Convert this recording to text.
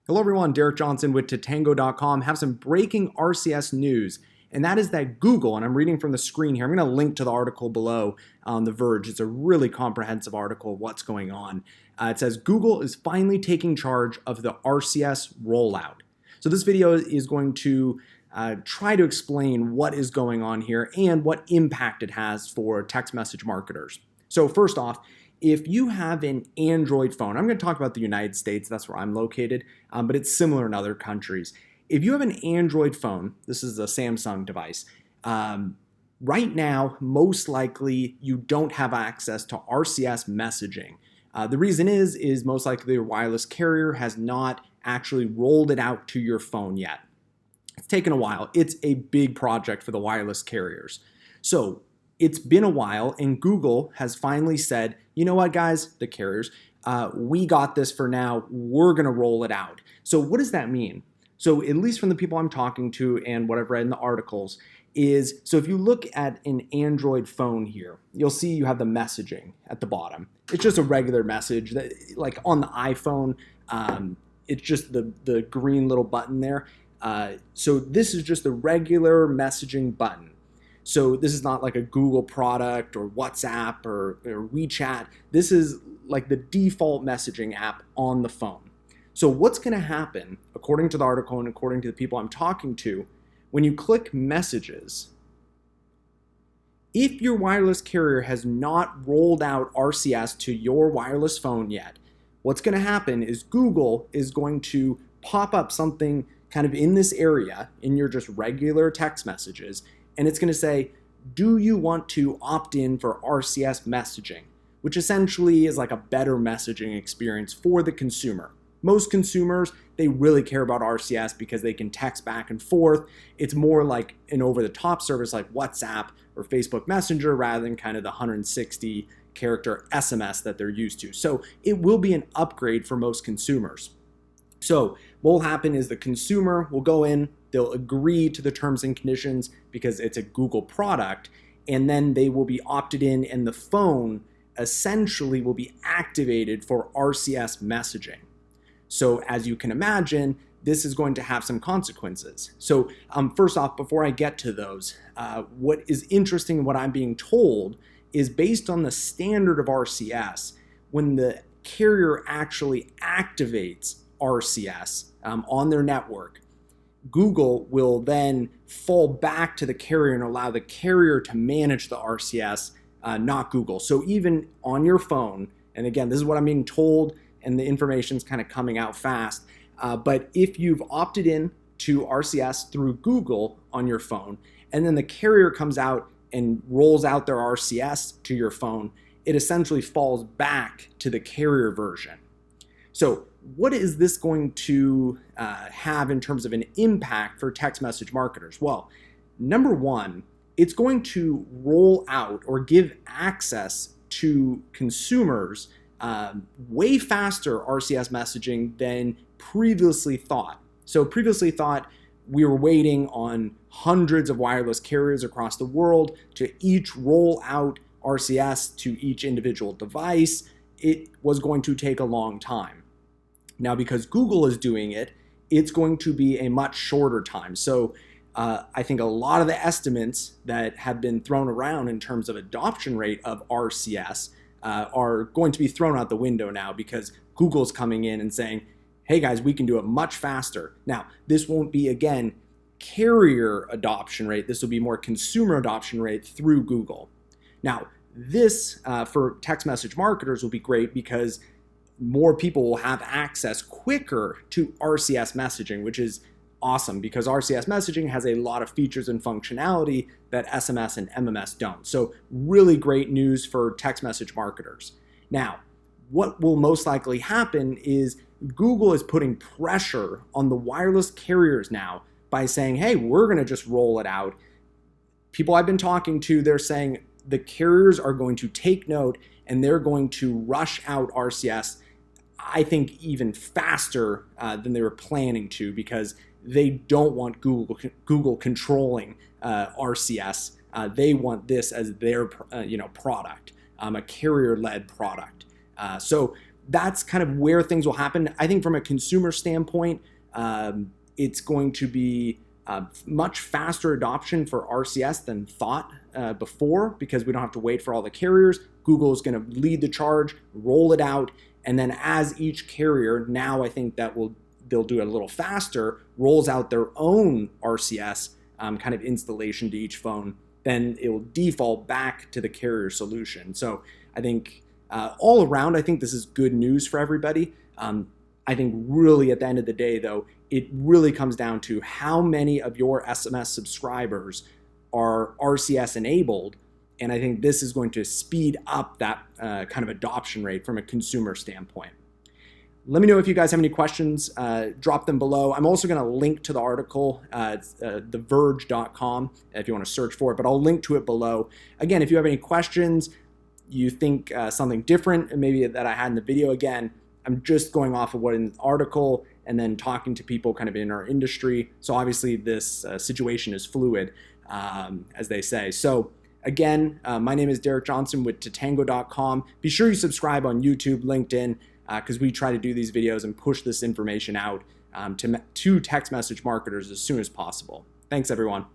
Hello everyone, Derek Johnson with Tatango.com. Have some breaking RCS news, and that is that Google, and I'm reading from the screen here, I'm going to link to the article below on The Verge. It's a really comprehensive article of what's going on. It says Google is finally taking charge of the RCS rollout. So this video is going to try to explain what is going on here and what impact it has for text message marketers. So first off, if you have an Android phone, I'm going to talk about the United States, that's where I'm located, but it's similar in other countries. If you have an Android phone, this is a Samsung device, right now, most likely you don't have access to RCS messaging. The reason is most likely your wireless carrier has not actually rolled it out to your phone yet. It's taken a while. It's a big project for the wireless carriers. So it's been a while, and Google has finally said, you know what, guys, the carriers, we got this for now. We're going to roll it out. So what does that mean? So at least from the people I'm talking to and what I've read in the articles is, so if you look at an Android phone here, you'll see you have the messaging at the bottom. It's just a regular message that, like on the iPhone, it's just the green little button there. So this is just a regular messaging button. So this is not like a Google product or WhatsApp or WeChat. This is like the default messaging app on the phone. So what's going to happen, according to the article and according to the people I'm talking to, when you click messages, if your wireless carrier has not rolled out RCS to your wireless phone yet, what's going to happen is Google is going to pop up something kind of in this area in your just regular text messages, and it's going to say, do you want to opt in for RCS messaging, which essentially is like a better messaging experience for the consumer. Most consumers, they really care about RCS because they can text back and forth. It's more like an over-the-top service like WhatsApp or Facebook Messenger rather than kind of the 160 character SMS that they're used to. So it will be an upgrade for most consumers. So what will happen is the consumer will go in, they'll agree to the terms and conditions because it's a Google product, and then they will be opted in, and the phone essentially will be activated for RCS messaging. So as you can imagine, this is going to have some consequences. So first off, before I get to those, what is interesting and what I'm being told is based on the standard of RCS, when the carrier actually activates RCS on their network, Google will then fall back to the carrier and allow the carrier to manage the RCS, not Google. So even on your phone, and again, this is what I'm being told, and the information's kind of coming out fast, but if you've opted in to RCS through Google on your phone, and then the carrier comes out and rolls out their RCS to your phone, it essentially falls back to the carrier version. So what is this going to have in terms of an impact for text message marketers? Well, number one, it's going to roll out or give access to consumers way faster RCS messaging than previously thought. So previously thought we were waiting on hundreds of wireless carriers across the world to each roll out RCS to each individual device. It was going to take a long time. Now, because Google is doing it, it's going to be a much shorter time. So I think a lot of the estimates that have been thrown around in terms of adoption rate of RCS are going to be thrown out the window now because Google's coming in and saying, hey guys, we can do it much faster. Now, this won't be, again, carrier adoption rate. This will be more consumer adoption rate through Google. Now, this for text message marketers will be great because more people will have access quicker to RCS messaging, which is awesome because RCS messaging has a lot of features and functionality that SMS and MMS don't. So really great news for text message marketers. Now, what will most likely happen is Google is putting pressure on the wireless carriers now by saying, hey, we're going to just roll it out. People I've been talking to, they're saying the carriers are going to take note and they're going to rush out RCS, I think, even faster than they were planning to because they don't want Google controlling RCS. They want this as their product, a carrier-led product. So that's kind of where things will happen. I think from a consumer standpoint, it's going to be much faster adoption for RCS than thought before, because we don't have to wait for all the carriers. Google is going to lead the charge, roll it out, and then as each carrier, now I think that they'll do it a little faster, rolls out their own RCS kind of installation to each phone, then it will default back to the carrier solution. So I think all around, I think this is good news for everybody. I think really at the end of the day, though, it really comes down to how many of your SMS subscribers are RCS enabled. And I think this is going to speed up that kind of adoption rate from a consumer standpoint. Let me know if you guys have any questions. Drop them below. I'm also going to link to the article. It's theverge.com if you want to search for it, but I'll link to it below. Again, if you have any questions, you think something different maybe that I had in the video, again, I'm just going off of what in the article and then talking to people kind of in our industry. So obviously this situation is fluid, as they say. So again, my name is Derek Johnson with Tatango.com. Be sure you subscribe on YouTube, LinkedIn, because we try to do these videos and push this information out to text message marketers as soon as possible. Thanks, everyone.